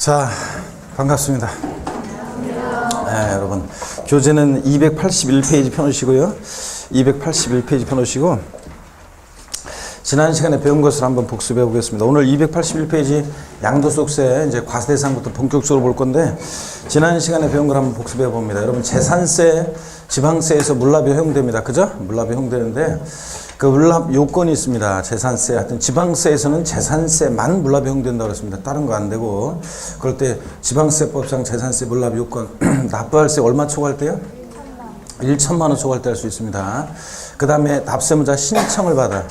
자, 반갑습니다. 네, 여러분. 교재는 281페이지 펴놓으시고요. 281페이지 펴놓으시고, 지난 시간에 배운 것을 한번 복습해 보겠습니다. 오늘 281페이지 양도소득세 이제 과세대상부터 본격적으로 볼 건데, 지난 시간에 배운 걸 한번 복습해 봅니다. 여러분, 재산세, 지방세에서 물납이 허용됩니다. 그죠? 물납이 허용되는데, 그 물납 요건이 있습니다. 재산세, 하여튼 지방세에서는 재산세만 물납이 허용된다고 그랬습니다. 다른 거 안 되고. 그럴 때 지방세법상 재산세 물납 요건, 납부할세 얼마 초과할 때요? 1천만 원 초과할 때 할 수 있습니다. 그 다음에 납세무자 신청을 받아.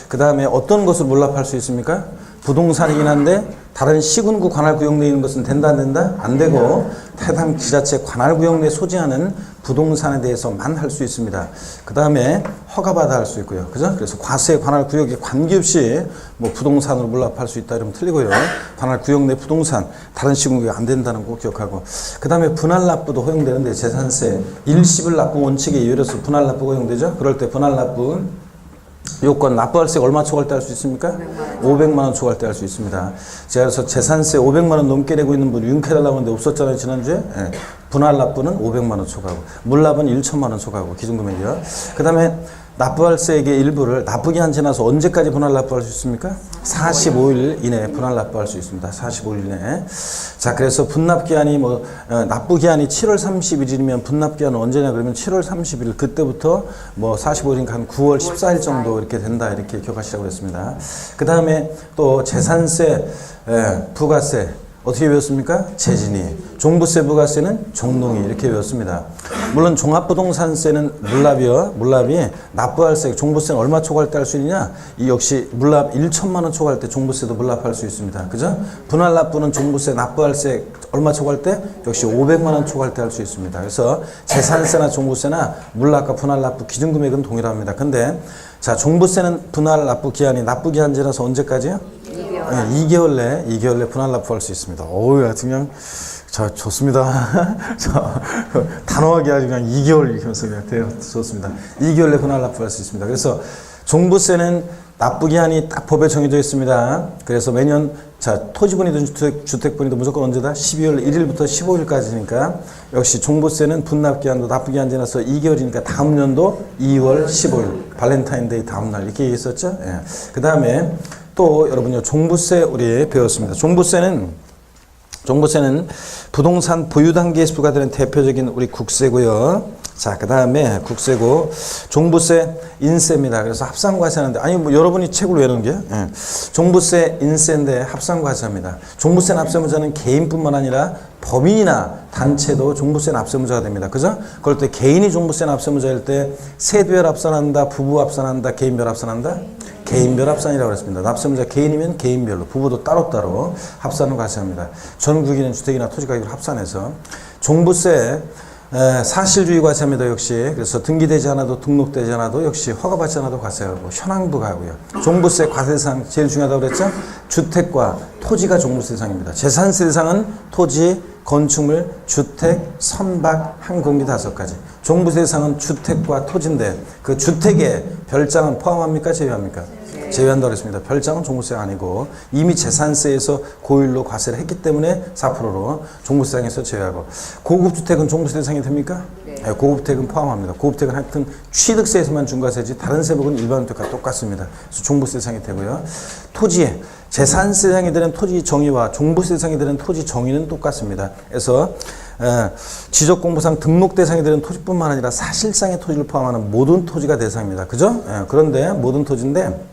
그 다음에 어떤 것을 물납할 수 있습니까? 부동산이긴 한데 다른 시군구 관할구역 내에 있는 것은 된다 안 된다? 안 되고 해당 지자체 관할구역 내에 소지하는 부동산에 대해서만 할 수 있습니다. 그 다음에 허가받아 할 수 있고요. 그죠? 그래서 과세 관할구역에 관계없이 뭐 부동산으로 물납할 수 있다 이러면 틀리고요. 관할구역 내 부동산 다른 시군구역 안 된다는 거 꼭 기억하고, 그 다음에 분할납부도 허용되는데 재산세 일시불 납부 원칙에 의해서 분할납부가 허용되죠. 그럴 때 분할납부 요건 납부할세 얼마 초과할 때 할 수 있습니까? 500만 원 초과할 때 할 수 있습니다. 제가 그래서 재산세 500만 원 넘게 내고 있는 분 윤쾌달라고 하는데 없었잖아요, 지난주에. 네. 분할납부는 500만 원 초과하고 물납은 1천만 원 초과하고 기준금액이요. 그 다음에 납부할세액의 일부를 납부기한 지나서 언제까지 분할납부할 수 있습니까? 45일 이내에 분할납부할 수 있습니다. 45일 이내에. 자, 그래서 분납기한이 납부기한이 7월 30일이면 분납기한은 언제냐 그러면 7월 30일 그때부터 45일이니까 한 9월 14일 정도 이렇게 된다 이렇게 기억하시라고 했습니다. 그 다음에 또 재산세, 부가세 어떻게 외웠습니까? 재진이. 종부세, 부가세는 종농이 이렇게 외웠습니다. 물론 종합부동산세는 물납이 납부할세, 종부세는 얼마 초과할 때 할 수 있느냐? 이 역시 물납 1천만 원 초과할 때 종부세도 물납할 수 있습니다. 그죠? 분할납부는 종부세, 납부할세 얼마 초과할 때? 역시 500만 원 초과할 때 할 수 있습니다. 그래서 재산세나 종부세나 물납과 분할납부 기준금액은 동일합니다. 근데 자, 종부세는 분할납부 기한이 납부기한 지나서 언제까지요? 2개월 내 분할납부할 수 있습니다. 어우, 아주 그냥, 좋습니다. 단호하게 아주 그냥 2개월 이렇게 하면서 그냥 좋습니다. 2개월 내 분할납부할 수 있습니다. 그래서 종부세는 납부기한이 딱 법에 정해져 있습니다. 그래서 매년, 토지분이든 주택분이든 무조건 언제다? 12월 1일부터 15일까지니까 역시 종부세는 분납기한도 납부기한 지나서 2개월이니까 다음 년도 2월 15일, 발렌타인데이 다음날 이렇게 얘기했었죠? 예. 그 다음에 또 여러분요, 종부세 우리 배웠습니다. 종부세는 부동산 보유 단계에서 부과되는 대표적인 우리 국세고요. 자, 그 다음에 국세고, 종부세, 인세입니다. 그래서 합산과세하는데, 여러분이 책을 외우는 게, 종부세, 인세인데 합산과세합니다. 종부세 납세무자는 개인뿐만 아니라 법인이나 단체도 종부세 납세무자가 됩니다. 그죠? 그럴 때 개인이 종부세 납세무자일 때 세대별 합산한다, 부부 합산한다, 개인별 합산한다? 개인별 합산이라고 그랬습니다. 납세무자 개인이면 개인별로, 부부도 따로따로 합산을 과세합니다. 전국인은 주택이나 토지가격을 합산해서. 종부세 사실주의 과세합니다. 역시. 그래서 등기되지 않아도 등록되지 않아도 역시 허가받지 않아도 과세하고 현황부가 하고요. 종부세 과세대상 제일 중요하다고 그랬죠? 주택과 토지가 종부세 대상입니다. 재산세 대상은 토지, 건축물, 주택, 선박, 항공기 5가지. 종부세 대상은 주택과 토지인데 그 주택에 별장은 포함합니까? 제외합니까? 제외한다고 했습니다. 별장은 종부세가 아니고 이미 재산세에서 고율로 과세를 했기 때문에 4%로 종부세상에서 제외하고, 고급주택은 종부세 대상이 됩니까? 네. 고급주택은 포함합니다. 고급주택은 하여튼 취득세에서만 중과세지 다른 세법은 일반 주택과 똑같습니다. 그래서 종부세 대상이 되고요. 토지에 재산세 대상이 되는 토지 정의와 종부세 대상이 되는 토지 정의는 똑같습니다. 그래서 지적공부상 등록 대상이 되는 토지뿐만 아니라 사실상의 토지를 포함하는 모든 토지가 대상입니다. 그죠? 그런데 모든 토지인데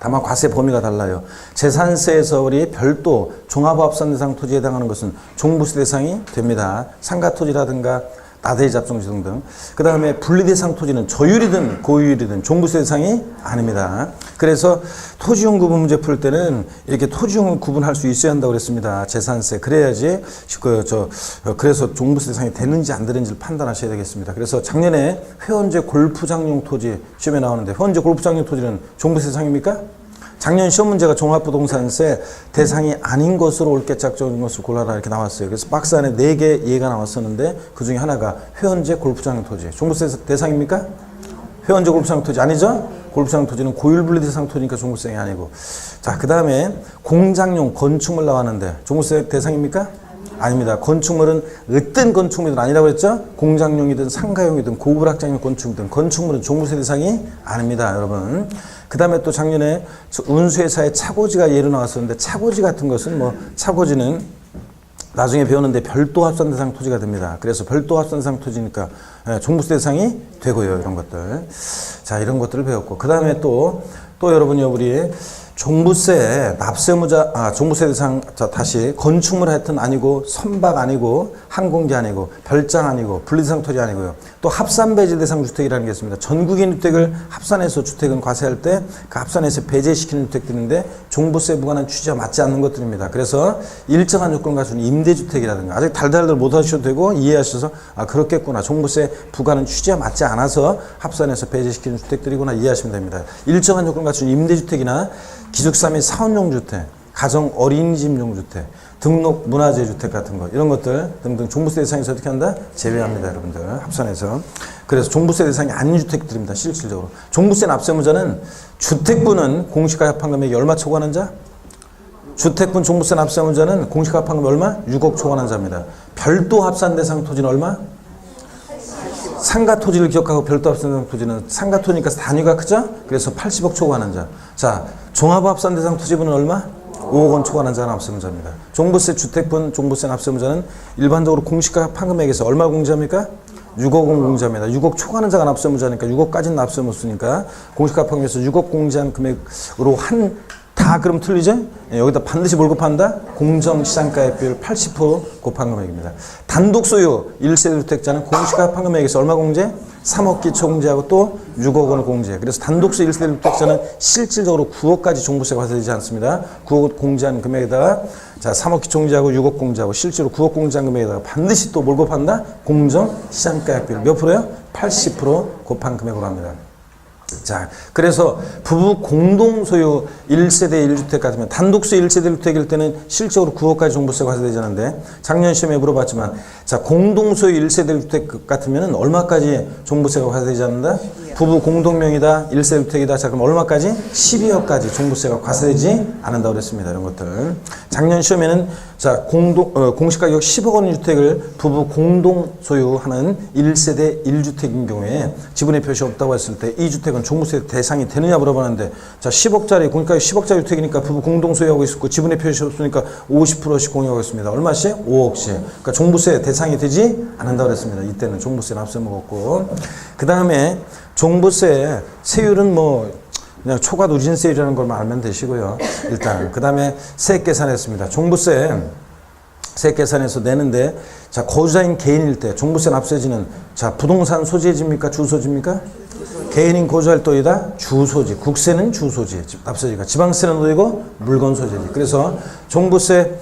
다만 과세 범위가 달라요. 재산세에서 우리 별도 종합합산 대상 토지에 해당하는 것은 종부세 대상이 됩니다. 상가토지라든가 나대지 잡종지 등등. 그 다음에 분리대상 토지는 저율이든 고유율이든 종부세 대상이 아닙니다. 그래서 토지용 구분 문제 풀 때는 이렇게 토지용을 구분할 수 있어야 한다고 그랬습니다. 재산세. 그래야지 그래서 종부세 대상이 되는지 안 되는지를 판단하셔야 되겠습니다. 그래서 작년에 회원제 골프장용 토지 시험에 나오는데, 회원제 골프장용 토지는 종부세 대상입니까? 작년 시험 문제가 종합부동산세 대상이 아닌 것으로 옳게 짝져진 것을 골라라 이렇게 나왔어요. 그래서 박스 안에 4개 예가 나왔었는데 그 중에 하나가 회원제 골프장 토지. 종부세 대상입니까? 회원제 골프장 토지 아니죠? 골프장 토지는 고율분리 대상 토지니까 종부세가 아니고. 자, 그 다음에 공장용 건축물 나왔는데 종부세 대상입니까? 아닙니다. 건축물은 어떤 건축물이든 아니라고 했죠? 공장용이든 상가용이든 고불확장용 건축물이든 건축물은 종부세 대상이 아닙니다, 여러분. 그 다음에 또 작년에 운수회사의 차고지가 예로 나왔었는데 차고지 같은 것은 뭐 차고지는 나중에 배우는데 별도 합산 대상 토지가 됩니다. 그래서 별도 합산 대상 토지니까 종부세 대상이 되고요, 이런 것들. 자, 이런 것들을 배웠고. 그 다음에 또 여러분이 우리 종부세 납세무자 종부세 대상. 자, 다시 건축물 하여튼 아니고 선박 아니고 항공기 아니고 별장 아니고 분리대상 토지 아니고요. 또 합산배제 대상 주택이라는 게 있습니다. 전국인 주택을 합산해서 주택은 과세할 때 그 합산해서 배제시키는 주택들인데 종부세 부과는 취지와 맞지 않는 것들입니다. 그래서 일정한 요건을 갖춘 임대주택이라든가 아직 달달들 못 하셔도 되고 이해하셔서 그렇겠구나, 종부세 부과는 취지와 맞지 않아서 합산해서 배제시키는 주택들이구나 이해하시면 됩니다. 일정한 요건을 갖춘 임대주택이나 기숙사 및 사원용 주택, 가정 어린이집용 주택, 등록 문화재 주택 같은 거 이런 것들 등등 종부세 대상에서 어떻게 한다? 제외합니다, 여러분들. 합산해서. 그래서 종부세 대상이 아닌 주택들입니다, 실질적으로. 종부세 납세무자는 주택분은 공시가 합한 금액이 얼마 초과하는 자? 주택분 종부세 납세무자는 공시가 합한 금액 얼마? 6억 초과하는 자입니다. 별도 합산 대상 토지는 얼마? 상가 토지를 기억하고 별도 합산 대상 토지는 상가 토지니까 단위가 크죠? 그래서 80억 초과하는 자. 자, 종합 합산 대상 토지분은 얼마? 5억 원 초과하는 자는 납세무자입니다. 종부세 주택분 종부세 납세무자는 일반적으로 공시가 합한 금액에서 얼마 공제합니까? 6억 원 공제합니다. 6억 초과하는 자가 납세무자니까 6억까지는 납세 못 쓰니까 공시가 합한 금액에서 6억 공제한 금액으로 다 그럼 틀리죠? 여기다 반드시 뭘 곱한다? 공정시장가액 비율 80% 곱한 금액입니다. 단독 소유 1세대 주택자는 공시가 합한 금액에서 얼마 공제? 3억 기초 공제하고 또 6억 원을 공제. 그래서 단독 소유 1세대 주택자는 실질적으로 9억까지 종부세가 과세되지 않습니다. 9억 공제한 금액에다가 자 3억 기초 공제하고 6억 공제하고 실제로 9억 공제한 금액에다가 반드시 또 뭘 곱한다? 공정시장가액 비율 몇 프로요? 80% 곱한 금액으로 합니다. 자, 그래서 부부 공동 소유 1세대 1주택 같으면 단독 소유 1세대 1주택일 때는 실적으로 9억까지 종부세가 과세되지 않는데 작년 시험에 물어봤지만 자, 공동 소유 1세대 1주택 같으면 얼마까지 종부세가 과세되지 않는다? 부부 공동명의다 1세대 1주택이다. 자, 그럼 얼마까지? 12억까지 종부세가 과세되지 않는다고 그랬습니다. 이런 것들. 작년 시험에는 자, 공시가격 10억 원의 주택을 부부 공동 소유하는 1세대 1주택인 경우에 지분의 표시 없다고 했을 때 이 주택은 종부세 대상이 되느냐 물어보는데 자 10억짜리 공시가격 10억짜리 주택이니까 부부 공동 소유하고 있었고 지분의 표시 없으니까 50%씩 공유하고 있습니다. 얼마씩? 5억씩. 그러니까 종부세 대상이 되지 않는다고 그랬습니다. 이때는 종부세 납세 먹었고 그 다음에 종부세 세율은 뭐 그냥 초과 누진세율이라는 걸만 알면 되시고요. 일단 그 다음에 세액 계산했습니다. 종부세 세액 계산해서 내는데 자 거주자인 개인일 때 종부세 납세지는 자 부동산 소재지입니까? 주소지입니까? 개인인 거주할 또이다 주소지. 국세는 주소지 납세지가 지방세는 어디고 물건 소재지. 그래서 종부세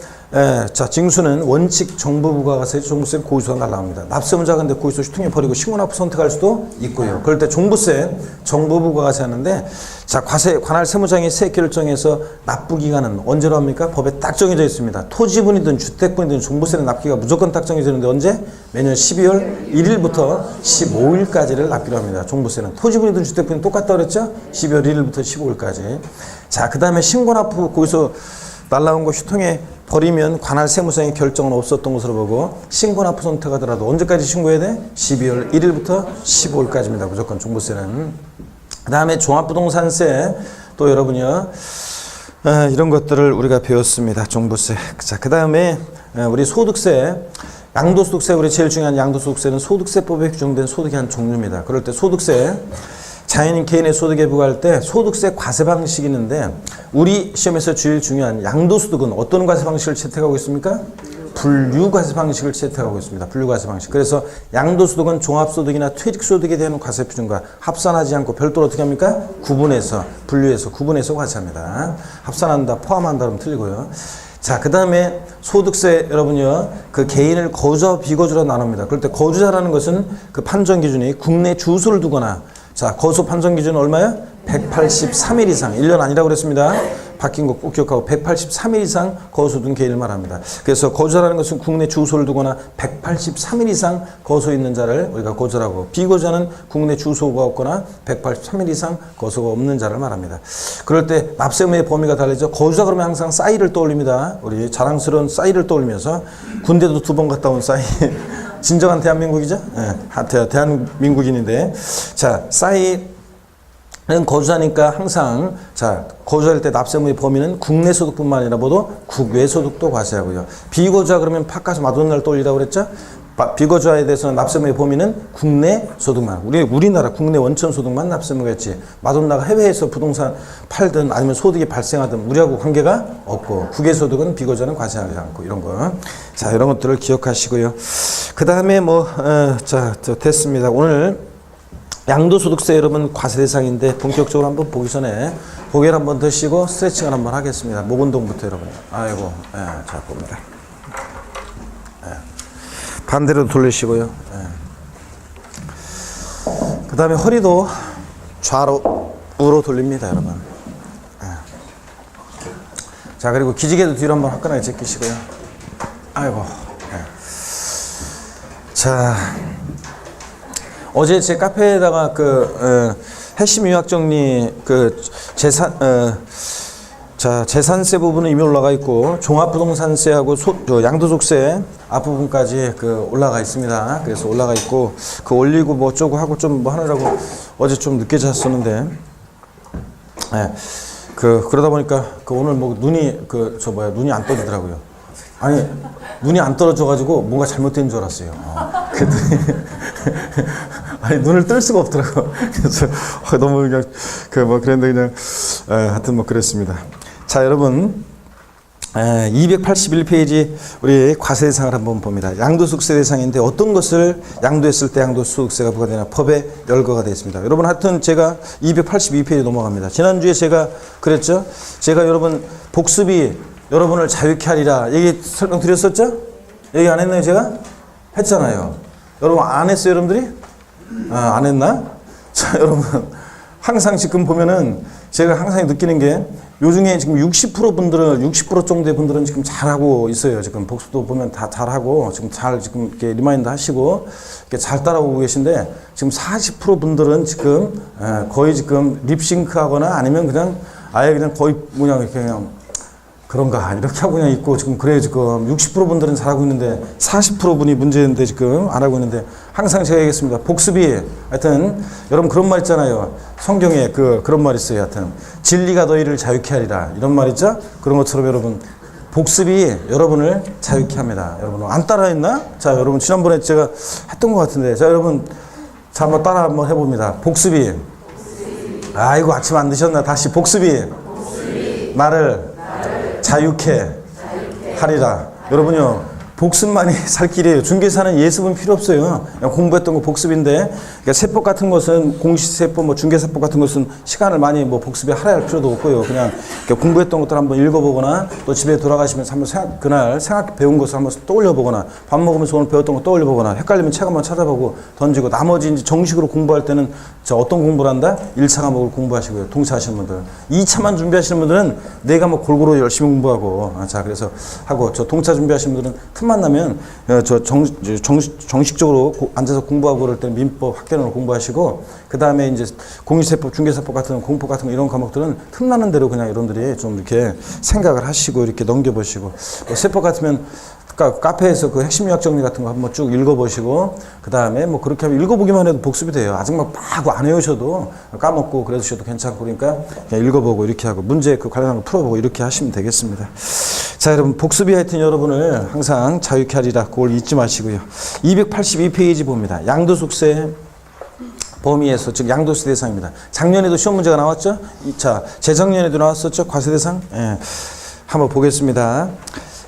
자 징수는 원칙 정부부가세 종부세 고의소가 날라옵니다. 납세문자 근데 고의소 휴통에 버리고 신고납부 선택할 수도 있고요. 그럴 때 종부세 정부부가세 하는데 자 과세 관할 세무장이 세액 결정해서 납부 기간은 언제로 합니까? 법에 딱 정해져 있습니다. 토지분이든 주택분이든 종부세는 납기가 무조건 딱 정해지는데 언제? 매년 12월 1일부터 15일까지를 납기로 합니다. 종부세는 토지분이든 주택분이든 똑같다고 그랬죠? 12월 1일부터 15일까지. 자 그 다음에 신고납부 고의소 날라온 거 휴통에 버리면 관할 세무서의 결정은 없었던 것으로 보고 신고납부 선택하더라도 언제까지 신고해야 돼? 12월 1일부터 15일까지입니다. 무조건 종부세는. 그 다음에 종합부동산세 또 여러분이요 이런 것들을 우리가 배웠습니다. 종부세. 자, 그 다음에 우리 소득세 양도소득세 우리 제일 중요한 양도소득세는 소득세법에 규정된 소득의 한 종류입니다. 그럴 때 소득세 자연인 개인의 소득에 부과할 때 소득세 과세 방식이 있는데 우리 시험에서 제일 중요한 양도소득은 어떤 과세 방식을 채택하고 있습니까? 분류과세 방식을 채택하고 있습니다. 분류과세 방식. 그래서 양도소득은 종합소득이나 퇴직소득에 대한 과세 표준과 합산하지 않고 별도로 어떻게 합니까? 구분해서 분류해서 구분해서 과세합니다. 합산한다 포함한다 그러면 틀리고요. 자, 그 다음에 소득세 여러분요 그 개인을 거주와 비거주로 나눕니다. 그럴 때 거주자라는 것은 그 판정 기준이 국내 주소를 두거나 자, 거소 판정 기준은 얼마야? 183일 이상, 1년 아니라고 그랬습니다. 바뀐 거 꼭 기억하고 183일 이상 거소둔 개인을 말합니다. 그래서 거주자라는 것은 국내 주소를 두거나 183일 이상 거소 있는 자를 우리가 거주라고, 비거주자는 국내 주소가 없거나 183일 이상 거소가 없는 자를 말합니다. 그럴 때 납세의무의 범위가 달라져. 거주자 그러면 항상 싸이를 떠올립니다. 우리 자랑스러운 싸이를 떠올리면서 군대도 2번 갔다 온 싸이. 진정한 대한민국이죠? 네, 대한민국인인데. 자, 싸이는 거주자니까 항상, 자, 거주할 때 납세의무의 범위는 국내 소득뿐만 아니라 모두 국외 소득도 과세하고요. 비거주자 그러면 팍가서 마돈나를 떠올리라고 그랬죠? 비거주자에 대해서는 납세의무의 범위는 국내 소득만, 우리나라 국내 원천 소득만 납세의무겠지. 마돈나가 해외에서 부동산 팔든 아니면 소득이 발생하든 우리하고 관계가 없고, 국외 소득은 비거주자는 과세하지 않고, 이런 거. 자, 이런 것들을 기억하시고요. 그 다음에 자, 됐습니다. 오늘 양도소득세 여러분 과세 대상인데 본격적으로 한번 보기 전에 고개를 한번 드시고 스트레칭을 한번 하겠습니다. 목 운동부터 여러분. 아이고, 자, 봅니다. 반대로 돌리시고요. 그 다음에 허리도 좌로 우로 돌립니다, 여러분. 자, 그리고 기지개도 뒤로 한번 화끈하게 제끼시고요. 아이고. 자, 어제 제 카페에다가 핵심 유학 정리 재산세 부분은 이미 올라가 있고, 종합부동산세하고 양도소득세 앞부분까지 올라가 있습니다. 그래서 올라가 있고, 올리고 뭐 어쩌고 하고 좀 뭐 하느라고 어제 좀 늦게 잤었는데, 그러다 보니까 오늘 뭐 눈이 눈이 안 떠지더라고요. 아니, 눈이 안 떨어져가지고 뭔가 잘못된 줄 알았어요. 그랬더니 아니, 눈을 뜰 수가 없더라고. 그래서 너무 그냥 그랬는데 그냥 하여튼 뭐 그랬습니다. 자, 여러분 281페이지 우리 과세 대상을 한번 봅니다. 양도소득세 대상인데 어떤 것을 양도했을 때 양도소득세가 부과되나 법에 열거가 되어 있습니다. 여러분 하여튼 제가 282페이지 넘어갑니다. 지난주에 제가 그랬죠. 제가 여러분 복습이 여러분을 자유케 하리라 얘기 설명드렸었죠? 얘기 안 했나요 제가? 했잖아요. 여러분 안 했어요 여러분들이? 안 했나? 자, 여러분 항상 지금 보면은 제가 항상 느끼는 게 요중에 지금 60% 정도의 분들은 지금 잘하고 있어요. 지금 복습도 보면 다 잘하고 지금 지금 이렇게 리마인드 하시고 이렇게 잘 따라오고 계신데, 지금 40% 분들은 지금 거의 지금 립싱크 하거나 아니면 그냥 아예 그냥 거의 그냥 그런가 이렇게 하고 그냥 있고, 지금 그래요. 지금 60% 분들은 잘하고 있는데 40% 분이 문제인데 지금 안 하고 있는데, 항상 제가 얘기했습니다. 복습이 하여튼 여러분 그런 말 있잖아요. 성경에 그런 말 있어요. 하여튼 진리가 너희를 자유케 하리라 이런 말 있죠. 그런 것처럼 여러분 복습이 여러분을 자유케 합니다. 여러분 안 따라했나? 자, 여러분 지난번에 제가 했던 것 같은데, 자, 여러분 자, 한번 따라 한번 해봅니다. 복습이 아이고 아침 안 드셨나? 다시 복습이 나를 자유케 하리라. 여러분요, 복습만이 살 길이에요. 중개사는 예습은 필요 없어요. 그냥 공부했던 거 복습인데, 그러니까 세법 같은 것은 공시세법, 뭐 중개세법 같은 것은 시간을 많이 뭐 복습에 할애할 필요도 없고요. 그냥 공부했던 것들 한번 읽어보거나, 또 집에 돌아가시면서 한번 그날 배운 것을 한번 떠올려보거나, 밥 먹으면서 오늘 배웠던 거 떠올려보거나, 헷갈리면 책 한번 찾아보고 던지고, 나머지 이제 정식으로 공부할 때는 어떤 공부를 한다? 1차 과목을 공부하시고요. 동차 하시는 분들. 2차만 준비하시는 분들은 네 과목 골고루 열심히 공부하고, 자, 그래서 하고, 동차 준비하시는 분들은 틈만 나면 정식적으로 앉아서 공부하고 그럴 때는 민법 학개론을 공부하시고, 그 다음에 이제 공시세법, 중개세법 같은 공법 같은 이런 과목들은 틈나는 대로 그냥 여러분들이 좀 이렇게 생각을 하시고 이렇게 넘겨보시고, 세법 같으면 카페에서 핵심 유학 정리 같은 거 한번 쭉 읽어보시고, 그 다음에 뭐 그렇게 하면 읽어보기만 해도 복습이 돼요. 아직 막 안 외우셔도 까먹고 그래주셔도 괜찮고, 그러니까 그냥 읽어보고 이렇게 하고 문제 관련한 거 풀어보고 이렇게 하시면 되겠습니다. 자, 여러분 복습이 하여튼 여러분을 항상 자유케 하리라, 그걸 잊지 마시고요. 282페이지 봅니다. 양도소득세 범위에서, 즉 양도세 대상입니다. 작년에도 시험 문제가 나왔죠? 자, 재작년에도 나왔었죠? 과세 대상? 예. 한번 보겠습니다.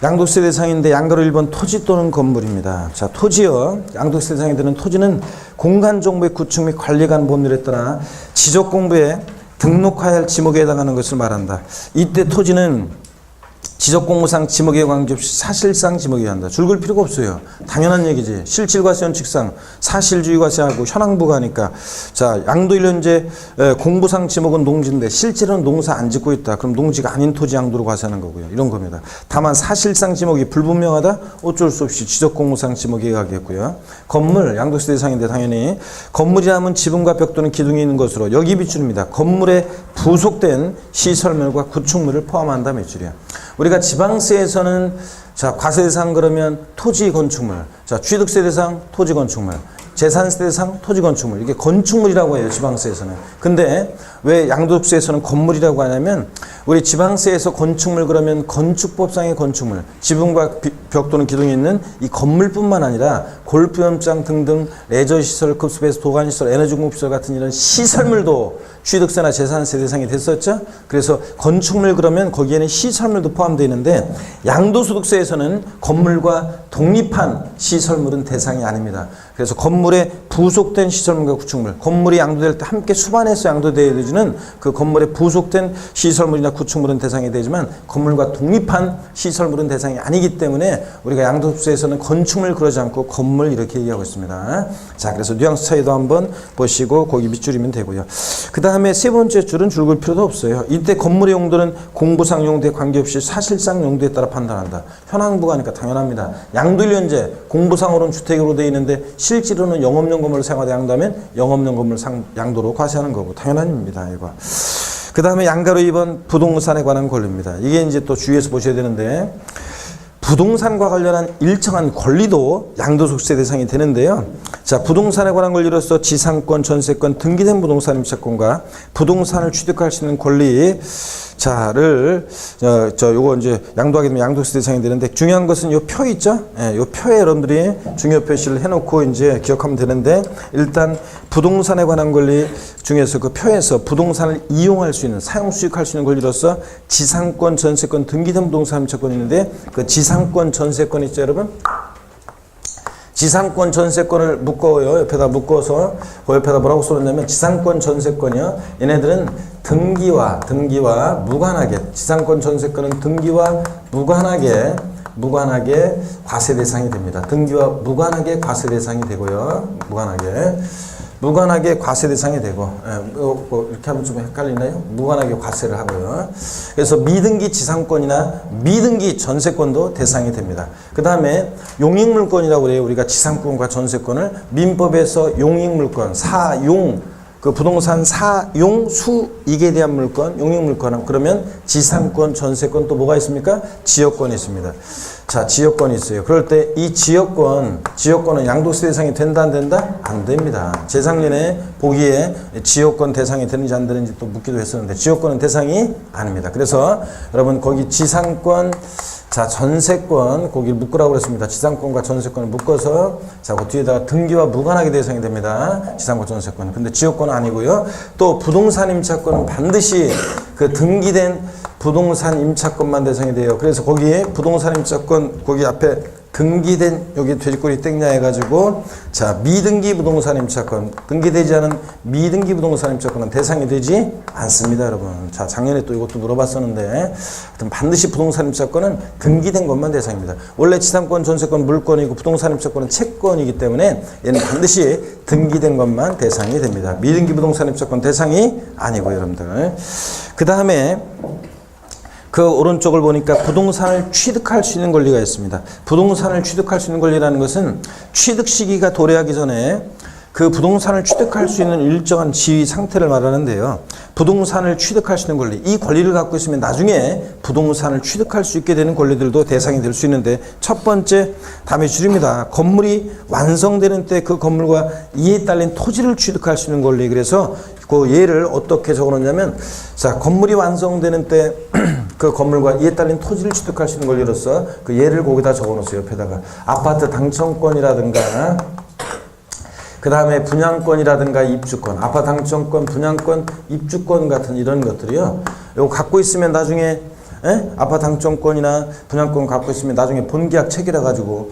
양도세 대상인데 양가로 1번 토지 또는 건물입니다. 자, 토지요. 양도세 대상이 되는 토지는 공간정보의 구축 및 관리에 관한 법률에 따라 지적공부에 등록해야 할 지목에 해당하는 것을 말한다. 이때 토지는 지적공무상 지목에 관계없이 사실상 지목해야 한다. 줄 글 필요가 없어요. 당연한 얘기지. 실질과세 원칙상 사실주의과세하고 현황부가니까. 자, 양도일련제 공부상 지목은 농지인데 실제로는 농사 안 짓고 있다. 그럼 농지가 아닌 토지 양도로 과세하는 거고요. 이런 겁니다. 다만 사실상 지목이 불분명하다. 어쩔 수 없이 지적공무상 지목에 가겠고요. 건물 양도세 대상인데 당연히 건물이라면 지붕과 벽 또는 기둥이 있는 것으로 여기 밑줄입니다. 건물에 부속된 시설물과 구축물을 포함한다 밑줄이야. 우리가 지방세에서는 자, 과세 대상 그러면 토지 건축물, 자, 취득세 대상 토지 건축물, 재산세 대상 토지 건축물, 이게 건축물이라고 해요, 지방세에서는. 근데 왜 양도세에서는 건물이라고 하냐면 우리 지방세에서 건축물 그러면 건축법상의 건축물, 지붕과 벽 또는 기둥이 있는 이 건물뿐만 아니라 골프연장 등등 레저시설, 급수배수, 도관시설, 에너지공급시설 같은 이런 시설물도 취득세나 재산세 대상이 됐었죠. 그래서 건축물 그러면 거기에는 시설물도 포함되어 있는데 양도소득세에서는 건물과 독립한 시설물은 대상이 아닙니다. 그래서 건물에 부속된 시설물과 구축물, 건물이 양도될 때 함께 수반해서 양도되어야 되지는 그 건물에 부속된 시설물이나 구축물은 대상이 되지만 건물과 독립한 시설물은 대상이 아니기 때문에 우리가 양도소득세에서는 건축물 그러지 않고 건물 이렇게 얘기하고 있습니다. 자, 그래서 뉘앙스 차이도 한번 보시고 거기 밑줄이면 되고요. 그 다음에 세 번째 줄은 줄 글 필요도 없어요. 이때 건물의 용도는 공부상 용도에 관계없이 사실상 용도에 따라 판단한다. 현황부가니까 당연합니다. 양도일련제 공부상으로는 주택으로 되어 있는데 실제로는 영업용 건물을 사용하되 양도하면 영업용 건물 양도로 과세하는 거고 당연한 일입니다. 이거. 그 다음에 양가로 2번 부동산에 관한 권리입니다. 이게 이제 또 주의해서 보셔야 되는데 부동산과 관련한 일정한 권리도 양도소득세 대상이 되는데요. 자, 부동산에 관한 권리로서 지상권, 전세권, 등기된 부동산 임차권과 부동산을 취득할 수 있는 권리 자를 요거 이제 양도하게 되면 양도세 대상이 되는데 중요한 것은 요 표 있죠? 예, 요 표에 여러분들이 중요 표시를 해놓고 이제 기억하면 되는데 일단 부동산에 관한 권리 중에서 그 표에서 부동산을 이용할 수 있는 사용 수익할 수 있는 권리로서 지상권, 전세권, 등기된 부동산 임차권이 있는데 그 지상권, 전세권 있죠, 여러분? 지상권 전세권을 묶어요. 옆에다 묶어서 그 옆에다 뭐라고 써놨냐면 지상권 전세권이요. 얘네들은 등기와 무관하게 지상권 전세권은 등기와 무관하게 과세 대상이 됩니다. 등기와 무관하게 과세 대상이 되고요. 무관하게 과세 대상이 되고 이렇게 하면 좀 헷갈리나요? 무관하게 과세를 하고요. 그래서 미등기 지상권이나 미등기 전세권도 대상이 됩니다. 그 다음에 용익물권이라고 그래요. 우리가 지상권과 전세권을 민법에서 용익물권, 사용 그 부동산 사용 수익에 대한 물권, 용익물권 그러면 지상권, 전세권 또 뭐가 있습니까? 지역권이 있습니다. 자, 지역권이 있어요. 그럴 때 이 지역권은 양도세 대상이 된다 안 된다? 안 됩니다. 재작년에 보기에 지역권 대상이 되는지 안 되는지 또 묻기도 했었는데 지역권은 대상이 아닙니다. 그래서 여러분 거기 지상권, 자, 전세권 거기를 묶으라고 그랬습니다. 지상권과 전세권을 묶어서 자, 그 뒤에다가 등기와 무관하게 대상이 됩니다. 지상권, 전세권. 근데 지역권은 아니고요. 또 부동산 임차권은 반드시 그 등기된 부동산 임차권만 대상이 돼요. 그래서 거기에 부동산 임차권 거기 앞에 등기된 여기 돼지꼬리 땡냐 해가지고 자, 미등기 부동산 임차권 등기되지 않은 미등기 부동산 임차권은 대상이 되지 않습니다, 여러분. 자, 작년에 또 이것도 물어봤었는데 하여튼 반드시 부동산 임차권은 등기된 것만 대상입니다. 원래 지상권, 전세권 물권이고 부동산 임차권은 채권이기 때문에 얘는 반드시 등기된 것만 대상이 됩니다. 미등기 부동산 임차권 대상이 아니고 여러분들. 그 다음에 그 오른쪽을 보니까 부동산을 취득할 수 있는 권리가 있습니다. 부동산을 취득할 수 있는 권리라는 것은 취득 시기가 도래하기 전에 그 부동산을 취득할 수 있는 일정한 지위 상태를 말하는데요. 부동산을 취득할 수 있는 권리, 이 권리를 갖고 있으면 나중에 부동산을 취득할 수 있게 되는 권리들도 대상이 될 수 있는데 첫 번째 다음에 줄입니다. 건물이 완성되는 때 그 건물과 이에 딸린 토지를 취득할 수 있는 권리. 그래서 그 예를 어떻게 적어놓냐면 자, 건물이 완성되는 때 그 건물과 이에 딸린 토지를 취득할 수 있는 권리로서 그 예를 거기다 적어놓으세요. 옆에다가 아파트 당첨권이라든가 그 다음에 분양권이라든가 입주권, 아파트 당첨권, 분양권, 입주권 같은 이런 것들이요. 요거 갖고 있으면 나중에 아파트 당첨권이나 분양권 갖고 있으면 나중에 본계약 체결해 가지고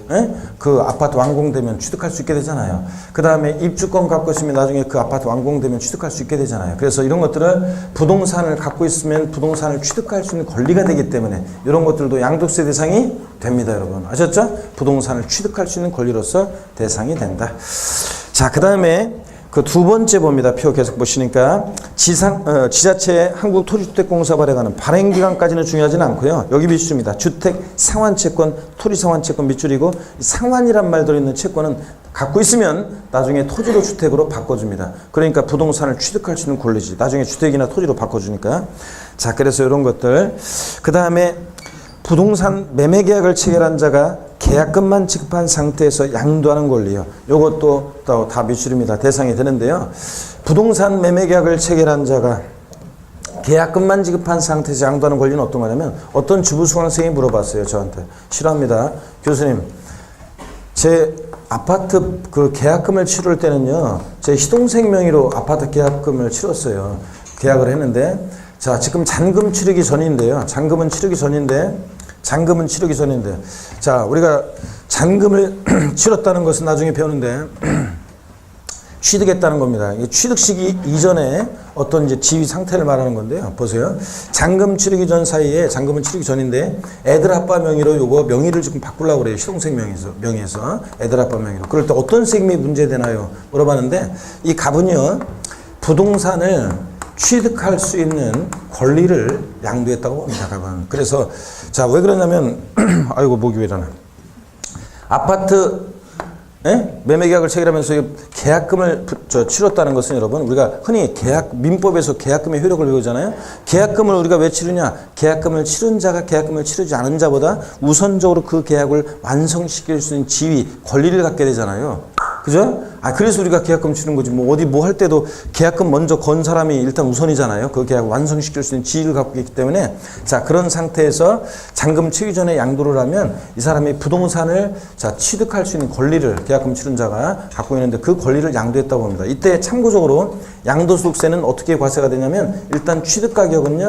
그 아파트 완공되면 취득할 수 있게 되잖아요. 그 다음에 입주권 갖고 있으면 나중에 그 아파트 완공되면 취득할 수 있게 되잖아요. 그래서 이런 것들을 부동산을 갖고 있으면 부동산을 취득할 수 있는 권리가 되기 때문에 이런 것들도 양도세 대상이 됩니다, 여러분. 아셨죠? 부동산을 취득할 수 있는 권리로서 대상이 된다. 자, 그 다음에 그 두 번째 봅니다. 표 계속 보시니까 지자체의 한국토지주택공사 발행하는 발행기간까지는 중요하지는 않고요. 여기 밑줄입니다. 주택 상환채권, 토지상환채권 밑줄이고 상환이란 말 들어있는 채권은 갖고 있으면 나중에 토지로 주택으로 바꿔줍니다. 그러니까 부동산을 취득할 수 있는 권리지. 나중에 주택이나 토지로 바꿔주니까. 자, 그래서 이런 것들. 그 다음에 부동산 매매계약을 체결한 자가 계약금만 지급한 상태에서 양도하는 권리요. 이것도 다 미줄입니다. 대상이 되는데요. 부동산 매매계약을 체결한 자가 계약금만 지급한 상태에서 양도하는 권리는 어떤 거냐면 어떤 주부수강생이 물어봤어요. 저한테. 싫어합니다. 교수님, 제 아파트 그 계약금을 치를 때는요. 제 시동생 명의로 아파트 계약금을 치렀어요. 계약을 했는데 자, 지금 잔금 치르기 전인데요. 잔금은 치르기 전인데 자, 우리가 잔금을 치렀다는 것은 나중에 배우는데 취득했다는 겁니다. 취득 시기 이전에 어떤 이제 지위 상태를 말하는 건데요. 보세요. 잔금 치르기 전 사이에 잔금은 치르기 전인데 애들 아빠 명의로 요거 명의를 지금 바꾸려고 그래요. 시동생 명의에서 애들 아빠 명의로. 그럴 때 어떤 세금이 문제되나요? 물어봤는데 이 갑은요. 부동산을 취득할 수 있는 권리를 양도했다고 봅니다. 갑은. 그래서 자, 왜 그러냐면 아이고 목이 왜 이러나. 아파트 매매계약을 체결하면서 계약금을 치렀다는 것은 여러분 우리가 흔히 민법에서 계약금의 효력을 배우잖아요. 계약금을 우리가 왜 치르냐? 계약금을 치른 자가 계약금을 치르지 않은 자보다 우선적으로 그 계약을 완성시킬 수 있는 지위, 권리를 갖게 되잖아요. 그죠? 그래서 우리가 계약금 치는 거지. 어디 할 때도 계약금 먼저 건 사람이 일단 우선이잖아요. 그 계약 완성시킬 수 있는 지위를 갖고 있기 때문에 자, 그런 상태에서 잔금 치기 전에 양도를 하면 이 사람이 부동산을 취득할 수 있는 권리를 계약금 치른 자가 갖고 있는데 그 권리를 양도했다고 합니다. 이때 참고적으로 양도소득세는 어떻게 과세가 되냐면 일단 취득가격은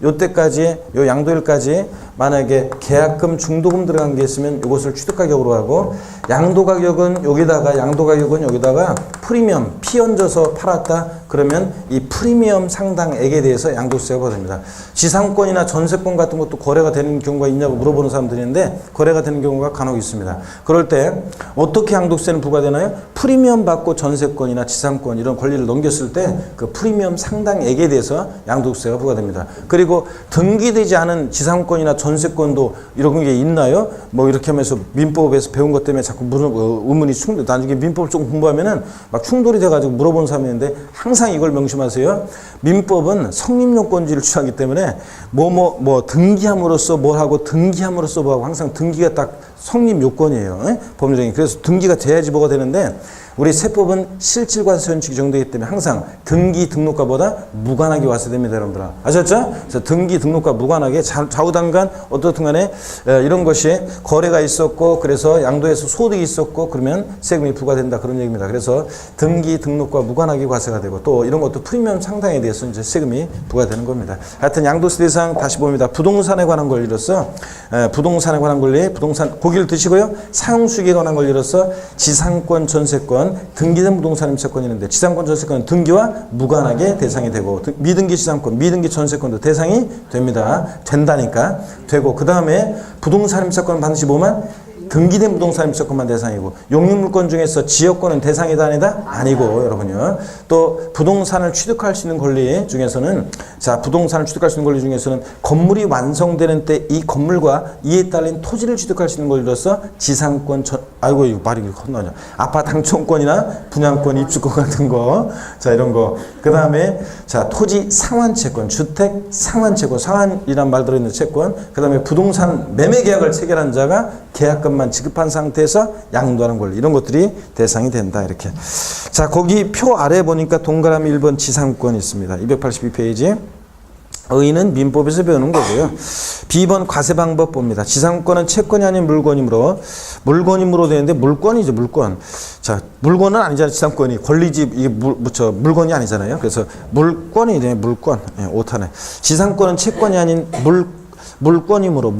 요때까지 요 양도일까지 만약에 계약금 중도금 들어간 게 있으면 이것을 취득가격으로 하고 양도가격은 여기다가 프리미엄 피 얹어서 팔았다 그러면 이 프리미엄 상당액에 대해서 양도세가 부과됩니다. 지상권이나 전세권 같은 것도 거래가 되는 경우가 있냐고 물어보는 사람들이 있는데 거래가 되는 경우가 간혹 있습니다. 그럴 때 어떻게 양도세는 부과되나요? 프리미엄 받고 전세권이나 지상권 이런 권리를 넘겼을 때 그 프리미엄 상당액에 대해서 양도세가 부과됩니다. 그리고 등기되지 않은 지상권이나 전세권도 이런 게 있나요? 이렇게 하면서 민법에서 배운 것 때문에 자꾸 의문이 나중에 민법을 조금 공부하면은 막 충돌이 돼가지고 물어보는 사람이 있는데 항상 이걸 명심하세요. 민법은 성립요건주의를 취하기 때문에 등기함으로써 등기함으로써 뭐하고 항상 등기가 딱 성립요건이에요. 법률행위. 그래서 등기가 돼야지 뭐가 되는데 우리 세법은 실질과세원칙이 정되기 때문에 항상 등기 등록과보다 무관하게 과세됩니다, 여러분들아. 아셨죠? 그래서 등기 등록과 무관하게 좌우단간 어떻든 간에 이런 것이 거래가 있었고 그래서 양도에서 소득이 있었고 그러면 세금이 부과된다 그런 얘기입니다. 그래서 등기 등록과 무관하게 과세가 되고 또 이런 것도 프리미엄 상당에 대해서 이제 세금이 부과되는 겁니다. 하여튼 양도세 대상 다시 봅니다. 부동산에 관한 권리로서 부동산에 관한 권리, 부동산 고기를 드시고요. 사용수익에 관한 권리로서 지상권, 전세권 등기된 부동산 임차권이 있는데 지상권 전세권은 등기와 무관하게 대상이 되고 미등기 지상권, 미등기 전세권도 대상이 된다니까 되고 그 다음에 부동산 임차권은 반드시 등기된 부동산 임차권만 대상이고 용익물권 중에서 지역권은 대상이다 아니다? 아니고 여러분요. 또 부동산을 취득할 수 있는 권리 중에서는 부동산을 취득할 수 있는 권리 중에서는 건물이 완성되는 때 이 건물과 이에 딸린 토지를 취득할 수 있는 권리로서 지상권 이거 말이 헛나냐. 아파트 당첨권이나 분양권, 입주권 같은 거. 이런 거. 그 다음에 토지 상환채권, 주택 상환채권, 상환이란 말 들어있는 채권. 그 다음에 부동산 매매계약을 체결한 자가 계약금만 지급한 상태에서 양도하는 권리 이런 것들이 대상이 된다 이렇게. 거기 표 아래 보니까 동그라미 1번 지상권이 있습니다. 282페이지 의의는 민법에서 배우는 거고요. B번 과세 방법 봅니다. 지상권은 채권이 아닌 물건이므로 되는데 물건이죠, 물건. 자, 물건은 아니잖아요, 지상권이. 권리집, 이게 물건이 아니잖아요. 그래서 물건이 돼, 물건. 예, 오타네. 지상권은 채권이 아닌 물건이므로,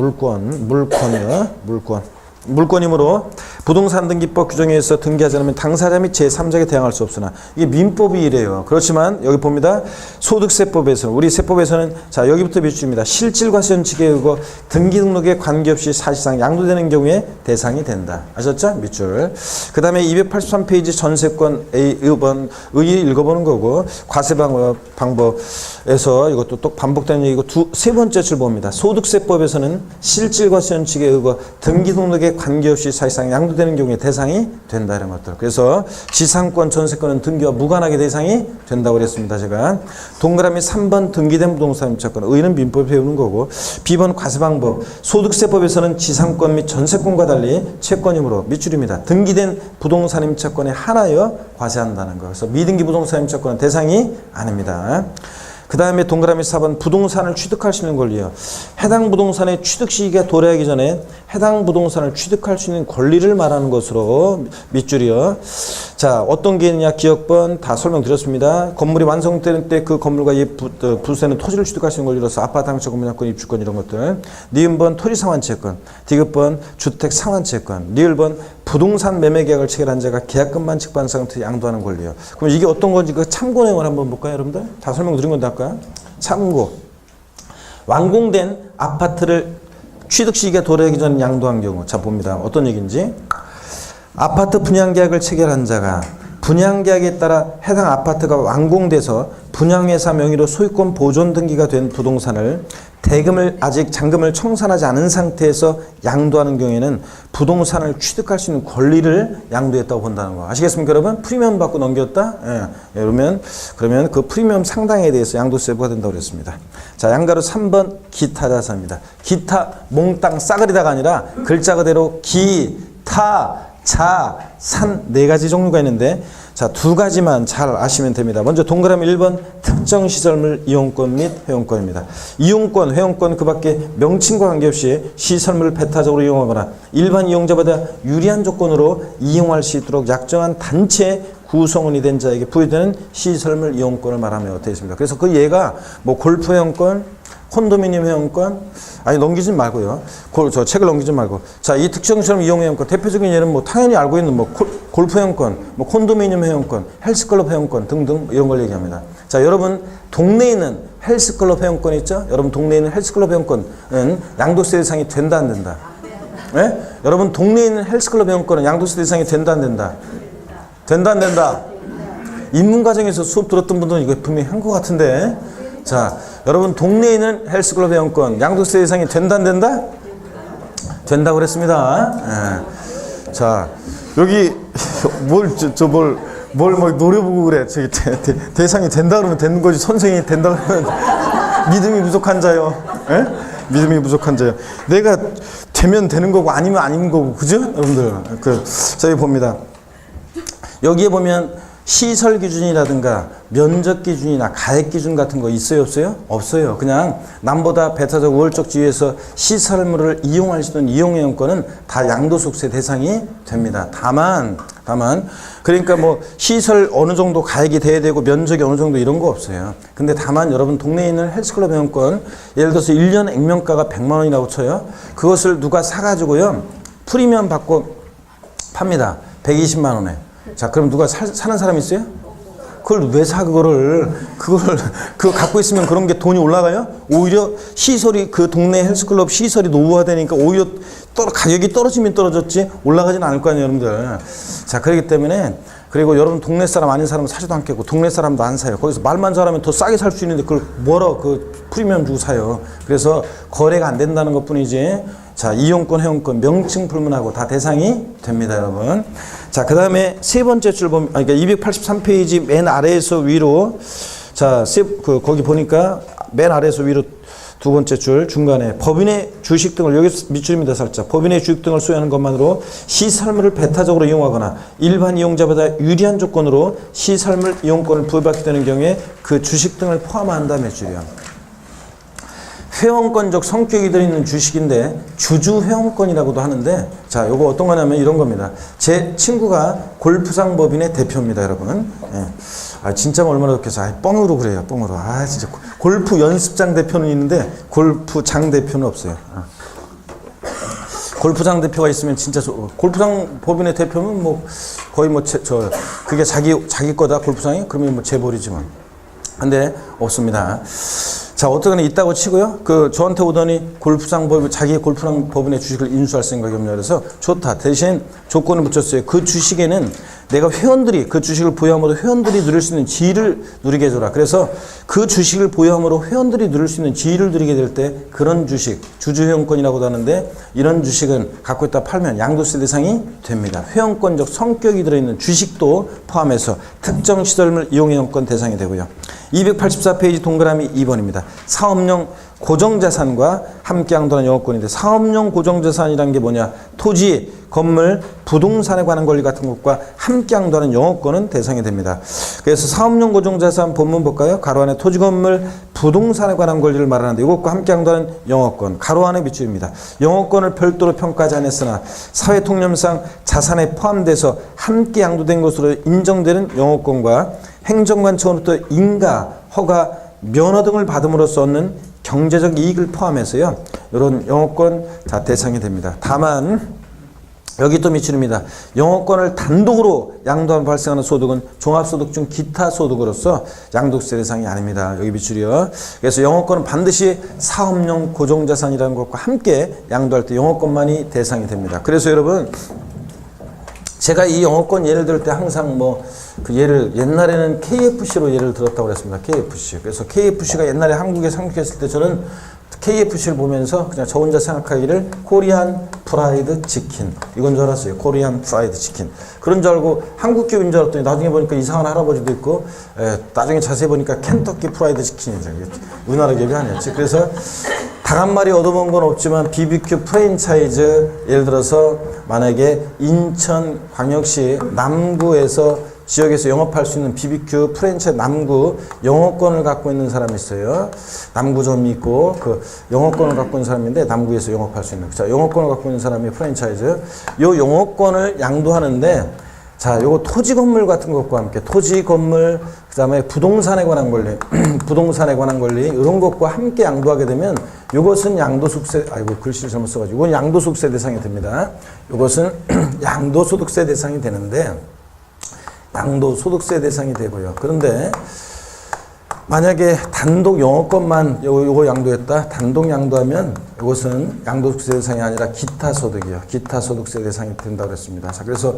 물건이므로 부동산 등기법 규정에 의해서 등기하지 않으면 당사자 및 제3자에게 대항할 수 없으나 이게 민법이 이래요. 그렇지만 여기 봅니다. 소득세법에서는 우리 세법에서는 자 여기부터 밑줄입니다. 실질과세원칙에 의거 등기 등록에 관계없이 사실상 양도되는 경우에 대상이 된다. 아셨죠? 밑줄. 그 다음에 283페이지 전세권 A번 의의 읽어보는 거고 과세 방법에서 이것도 또 반복되는 얘기고 세 번째 줄 봅니다. 소득세법에서는 실질과세원칙에 의거 등기 등록에 관계없이 사실상 양도되는 경우에 대상이 된다 이런 것들. 그래서 지상권, 전세권은 등기와 무관하게 대상이 된다고 그랬습니다. 제가 동그라미 3번 등기된 부동산 임차권 의는 민법 배우는 거고 B번 과세방법 소득세법에서는 지상권 및 전세권과 달리 채권이므로 밑줄입니다. 등기된 부동산 임차권에 한하여 과세한다는 거. 그래서 미등기 부동산 임차권은 대상이 아닙니다. 그 다음에 동그라미 4번 부동산을 취득할 수 있는 권리요. 해당 부동산의 취득 시기가 도래하기 전에 해당 부동산을 취득할 수 있는 권리를 말하는 것으로 밑줄이요. 자, 어떤 게 있느냐 기억번 다 설명드렸습니다. 건물이 완성될 때 그 건물과 이 부세는 토지를 취득할 수 있는 권리로서 아파트 당첨 건물권 입주권 이런 것들. 니은번 토지 상환채권, 디귿번 주택 상환채권, 리을번 부동산 매매 계약을 체결한 자가 계약금만 직반 상태 양도하는 권리요. 그럼 이게 어떤 건지 그 참고 내용을 한번 볼까요, 여러분들? 다 설명드린 건데 아까 참고. 완공된 아파트를 취득 시기가 도래하기 전 양도한 경우. 자 봅니다. 어떤 얘기인지. 아파트 분양계약을 체결한 자가 분양계약에 따라 해당 아파트가 완공돼서 분양회사 명의로 소유권 보존 등기가 된 부동산을 대금을 아직 잔금을 청산하지 않은 상태에서 양도하는 경우에는 부동산을 취득할 수 있는 권리를 양도했다고 본다는 거 아시겠습니까 여러분? 프리미엄 받고 넘겼다? 예. 그러면 그 프리미엄 상당에 대해서 양도세부가 된다고 그랬습니다. 자, 양가로 3번 기타 자산입니다. 기타 몽땅 싸그리다가 아니라 글자 그대로 기타 자, 산 네 가지 종류가 있는데 자, 두 가지만 잘 아시면 됩니다. 먼저 동그라미 1번 특정 시설물 이용권 및 회원권입니다. 이용권, 회원권 그 밖에 명칭과 관계없이 시설물을 배타적으로 이용하거나 일반 이용자보다 유리한 조건으로 이용할 수 있도록 약정한 단체 구성원이 된 자에게 부여되는 시설물 이용권을 말하며 되어 있습니다. 그래서 그 예가 뭐 골프 회원권, 콘도미니엄 회원권, 아니 넘기지 말고요. 저 책을 넘기지 말고. 자, 이 특정시설 이용 회원권 대표적인 예는 뭐 당연히 알고 있는 뭐 골프 회원권, 뭐 콘도미니엄 회원권, 헬스클럽 회원권 등등 이런 걸 얘기합니다. 자, 여러분 동네에 있는 헬스클럽 회원권 있죠? 여러분 동네에 있는 헬스클럽 회원권은 양도세 대상이 된다 안 된다? 네? 여러분 동네에 있는 헬스클럽 회원권은 양도세 대상이 된다 안 된다? 된다 안 된다? 입문 과정에서 수업 들었던 분들은 이거 분명히 한 것 같은데. 자, 여러분 동네에 있는 헬스클럽 회원권 양도세 대상이 된다 안 된다? 된다고 그랬습니다. 예. 자, 여기 뭘 노려보고 그래. 저기 대상이 된다 그러면 되는 거지. 선생이 된다 그러면 믿음이 부족한 자요. 예? 믿음이 부족한 자요. 내가 되면 되는 거고 아니면 아닌 거고, 그죠? 여러분들. 저기 봅니다. 여기에 보면 시설 기준이라든가 면적 기준이나 가액 기준 같은 거 있어요, 없어요? 없어요. 그냥 남보다 배타적 우월적 지위에서 시설물을 이용할 수 있는 이용회원권은 다 양도소득세 대상이 됩니다. 다만 그러니까 뭐 시설 어느 정도 가액이 돼야 되고 면적이 어느 정도 이런 거 없어요. 근데 다만 여러분 동네에 있는 헬스클럽 회원권 예를 들어서 1년 액면가가 100만 원이라고 쳐요. 그것을 누가 사가지고요 프리미엄 받고 팝니다. 120만 원에. 자, 그럼 누가 사는 사람이 있어요? 그걸 왜 사, 그거 갖고 있으면 그런 게 돈이 올라가요? 오히려 시설이, 그 동네 헬스클럽 시설이 노후화되니까 오히려 가격이 떨어지면 떨어졌지 올라가지는 않을 거 아니에요, 여러분들. 자, 그렇기 때문에, 그리고 여러분 동네 사람 아닌 사람은 사지도 않겠고, 동네 사람도 안 사요. 거기서 말만 잘하면 더 싸게 살 수 있는데 그걸 뭐러 프리미엄 주고 사요. 그래서 거래가 안 된다는 것 뿐이지. 자, 이용권, 회원권, 명칭 불문하고 다 대상이 됩니다, 여러분. 자, 그 다음에 세 번째 줄 보면, 그러니까 283페이지 맨 아래에서 위로, 자, 거기 보니까 맨 아래에서 위로 두 번째 줄 중간에 법인의 주식 등을, 여기 밑줄입니다, 살짝. 법인의 주식 등을 소유하는 것만으로 시설물을 배타적으로 이용하거나 일반 이용자보다 유리한 조건으로 시설물 이용권을 부여받게 되는 경우에 그 주식 등을 포함한다, 몇 줄이야. 회원권적 성격이 들어있는 주식인데 주주 회원권이라고도 하는데, 자, 요거 어떤 거냐면 이런 겁니다. 제 친구가 골프장 법인의 대표입니다, 여러분. 예. 아, 진짜 얼마나 좋겠어. 아, 뻥으로 그래요, 뻥으로. 아, 진짜. 골프 연습장 대표는 있는데 골프장 대표는 없어요. 골프장 대표가 있으면 진짜 골프장 법인의 대표면 뭐 거의 뭐 그게 자기 거다, 골프장이? 그러면 뭐 재벌이지만. 근데 없습니다. 자, 어떻게는 있다고 치고요. 저한테 오더니 골프장 법인, 자기 골프장 법인의 주식을 인수할 생각이 없냐 그래서 좋다. 대신 조건을 붙였어요. 그 주식에는 내가 회원들이 그 주식을 보유함으로 회원들이 누릴 수 있는 지위를 누리게 해줘라. 그래서 그 주식을 보유함으로 회원들이 누릴 수 있는 지위를 누리게 될 때 그런 주식, 주주회원권이라고도 하는데, 이런 주식은 갖고 있다 팔면 양도세 대상이 됩니다. 회원권적 성격이 들어있는 주식도 포함해서 특정 시설물 이용회원권 대상이 되고요. 284페이지 동그라미 2번입니다. 사업용 고정자산과 함께 양도하는 영업권인데, 사업용 고정자산이라는 게 뭐냐? 토지, 건물, 부동산에 관한 권리 같은 것과 함께 양도하는 영업권은 대상이 됩니다. 그래서 사업용 고정자산 본문 볼까요? 가로 안에 토지, 건물, 부동산에 관한 권리를 말하는데, 이것과 함께 양도하는 영업권, 가로 안에 밑줄입니다. 영업권을 별도로 평가하지 않았으나 사회통념상 자산에 포함돼서 함께 양도된 것으로 인정되는 영업권과 행정관 차원부터 인가, 허가, 면허 등을 받음으로써 얻는 경제적 이익을 포함해서요, 이런 영업권 대상이 됩니다. 다만 여기 또 밑줄입니다. 영업권을 단독으로 양도하면 발생하는 소득은 종합소득 중 기타 소득으로서 양도세 대상이 아닙니다. 여기 밑줄이요. 그래서 영업권은 반드시 사업용 고정자산이라는 것과 함께 양도할 때 영업권만이 대상이 됩니다. 그래서 여러분, 제가 이 영업권 예를 들 때 항상 그 예를, 옛날에는 KFC로 예를 들었다고 그랬습니다. KFC. 그래서 KFC가 옛날에 한국에 상륙했을 때 저는 KFC를 보면서 그냥 저 혼자 생각하기를 코리안 프라이드 치킨, 이건 줄 알았어요. 코리안 프라이드 치킨. 그런 줄 알고 한국 기업인 줄 알았더니 나중에 보니까 이상한 할아버지도 있고, 나중에 자세히 보니까 켄터키 프라이드 치킨이죠. 우리나라 기업이 아니었지. 그래서 닭 한 마리 얻어본 건 없지만 BBQ 프랜차이즈, 예를 들어서 만약에 인천광역시 남구에서 지역에서 영업할 수 있는 BBQ 프랜차이즈 남구 영업권을 갖고 있는 사람이 있어요. 남구점이 있고 그 영업권을 갖고 있는 사람인데 남구에서 영업할 수 있는, 자, 영업권을 갖고 있는 사람이 프랜차이즈. 요 영업권을 양도하는데, 자, 요거 토지 건물 같은 것과 함께 토지 건물, 그다음에 부동산에 관한 권리, 부동산에 관한 권리, 이런 것과 함께 양도하게 되면 요것은 양도소득세, 아이고 글씨를 잘못 써가지고, 이건 양도소득세 대상이 됩니다. 요것은 양도소득세 대상이 되는데, 양도소득세 대상이 되고요. 그런데 만약에 단독 영업권만 요거 양도했다, 단독 양도하면 이것은 양도소득세 대상이 아니라 기타 소득이요. 기타 소득세 대상이 된다고 그랬습니다. 자, 그래서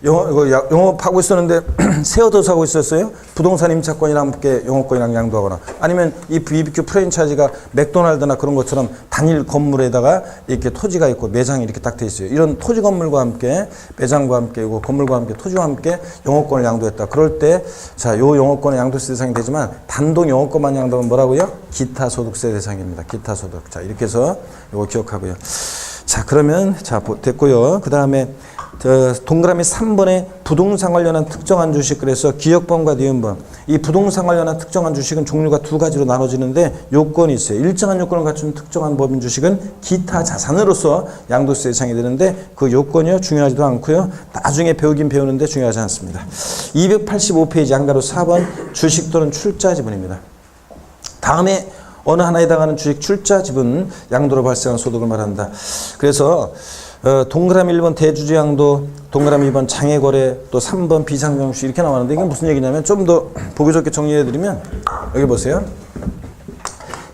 영업하고 있었는데 새 옷을 사고 있었어요. 부동산 임차권이랑 함께 영업권이랑 양도하거나, 아니면 이 BBQ 프랜차이즈가 맥도날드나 그런 것처럼 단일 건물에다가 이렇게 토지가 있고 매장이 이렇게 딱 돼 있어요. 이런 토지 건물과 함께 매장과 함께 이거 건물과 함께 토지와 함께 영업권을 양도했다. 그럴 때, 자, 요 영업권은 양도세 대상이 되지만 단독 영업권만 양도하면 뭐라고요? 기타 소득세 대상입니다. 기타 소득. 자, 이렇게 해서 이거 기억하고요. 자, 그러면 자 됐고요. 그 다음에 동그라미 3번에 부동산 관련한 특정한 주식, 그래서 기억번과 니은번. 이 부동산 관련한 특정한 주식은 종류가 두 가지로 나눠지는데 요건이 있어요. 일정한 요건을 갖춘 특정한 법인 주식은 기타 자산으로서 양도세 대상이 되는데, 그 요건이요 중요하지도 않고요. 나중에 배우긴 배우는데 중요하지 않습니다. 285페이지 양가로 4번 주식 또는 출자 지분입니다. 다음에 어느 하나에 해당하는 주식 출자 지분 양도로 발생한 소득을 말한다. 그래서 동그라미 1번 대주주 양도, 동그라미 2번 장외거래, 또 3번 비상명시 이렇게 나왔는데, 이게 무슨 얘기냐면 좀 더 보기 좋게 정리해드리면, 여기 보세요.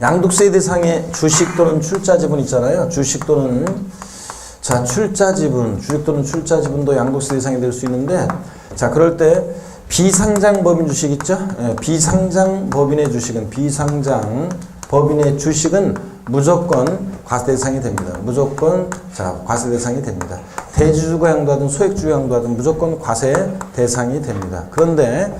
양도세 대상의 주식 또는 출자 지분 있잖아요. 주식 또는, 자, 출자 지분, 주식 또는 출자 지분도 양도세 대상이 될 수 있는데, 자, 그럴 때 비상장 법인 주식 있죠? 비상장 법인의 주식은, 비상장 법인의 주식은 무조건 과세 대상이 됩니다. 무조건, 자, 과세 대상이 됩니다. 대주주가 양도하든 소액주주가 양도하든 무조건 과세 대상이 됩니다. 그런데,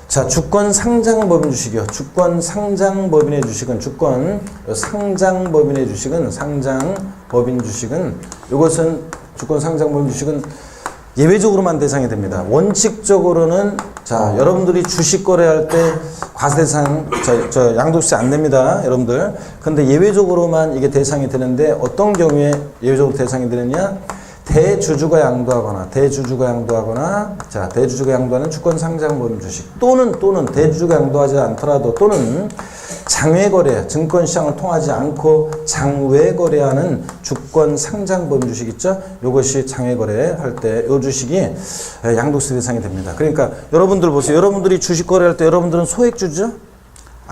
자, 주권 상장 법인 주식이요. 주권 상장 법인의 주식은, 주권 상장 법인의 주식은, 상장 법인 주식은, 이것은 주권 상장 법인 주식은 예외적으로만 대상이 됩니다. 원칙적으로는 자, 여러분들이 주식 거래할 때 과세대상 저 양도세 안 냅니다, 여러분들. 근데 예외적으로만 이게 대상이 되는데 어떤 경우에 예외적으로 대상이 되느냐? 대주주가 양도하거나 자, 대주주가 양도하는 주권 상장 모임 주식 또는 대주주가 양도하지 않더라도 또는 장외 거래, 증권시장을 통하지 않고 장외 거래하는 주권 상장 모임 주식 있죠? 이것이 장외 거래할 때 이 주식이 양도세 대상이 됩니다. 그러니까 여러분들 보세요. 여러분들이 주식 거래할 때 여러분들은 소액주주죠?